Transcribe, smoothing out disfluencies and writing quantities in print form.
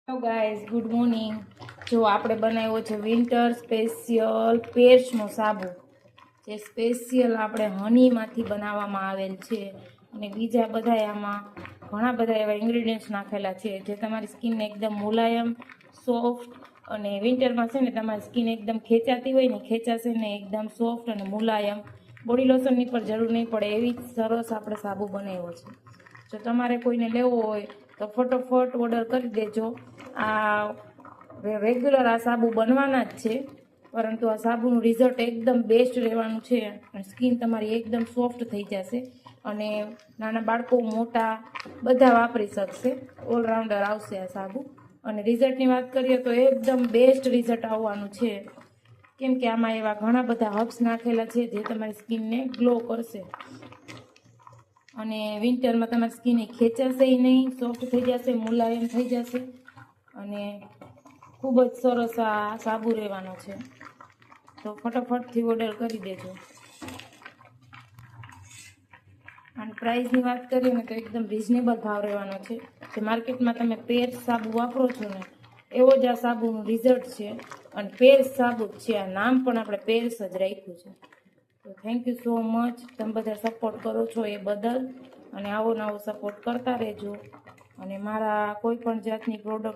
Hello guys, good morning. જો આપણે બનાવ્યો છે વિન્ટર સ્પેશિયલ પેર્સનો સાબુ, જે સ્પેશિયલ આપણે હનીમાંથી બનાવવામાં આવેલ છે. અને બીજા બધા આમાં ઘણા બધા એવા ઇન્ગ્રીડિયન્ટ્સ નાખેલા છે જે તમારી સ્કિનને એકદમ મુલાયમ, સોફ્ટ, અને વિન્ટરમાં છે ને તમારી સ્કિન એકદમ ખેંચાતી હોય ને ખેંચાશે ને એકદમ સોફ્ટ અને મુલાયમ, બોડી લોશનની પણ જરૂર નહીં પડે એવી સરસ આપણે સાબુ બનાવ્યો છે. જો તમારે કોઈને લેવો હોય તો ફટોફટ ઓર્ડર કરી દેજો. આ રેગ્યુલર આ સાબુ બનવાના જ છે, પરંતુ આ સાબુનું રિઝલ્ટ એકદમ બેસ્ટ રહેવાનું છે અને સ્કિન તમારી એકદમ સોફ્ટ થઈ જશે અને નાના બાળકો મોટા બધા વાપરી શકશે. ઓલરાઉન્ડર આવશે આ સાબુ. અને રિઝલ્ટની વાત કરીએ તો એકદમ બેસ્ટ રિઝલ્ટ આવવાનું છે, કેમ કે આમાં એવા ઘણા બધા હર્બ્સ નાખેલા છે જે તમારી સ્કિનને ગ્લો કરશે અને વિન્ટરમાં તમારી સ્કિન ખેંચાશે નહીં, સોફ્ટ થઈ જશે, મુલાયમ થઈ જશે અને ખૂબ જ સરસ આ સાબુ રહેવાનો છે. તો ફટાફટથી ઓર્ડર કરી દેજો. અને પ્રાઇસની વાત કરીએ ને તો એકદમ રિઝનેબલ ભાવ રહેવાનો છે. જે માર્કેટમાં તમે પેર્સ સાબુ વાપરો છો ને એવો જ આ સાબુનું રિઝલ્ટ છે અને પેર્સ સાબુ જ છે. આ નામ પણ આપણે પેર્સ જ રાખ્યું છે. તો થેન્ક યુ સો મચ, તમે બધા સપોર્ટ કરો છો એ બદલ, અને આવો નવો સપોર્ટ કરતા રહેજો. અને મારા કોઈ પણ જાતની પ્રોડક્ટ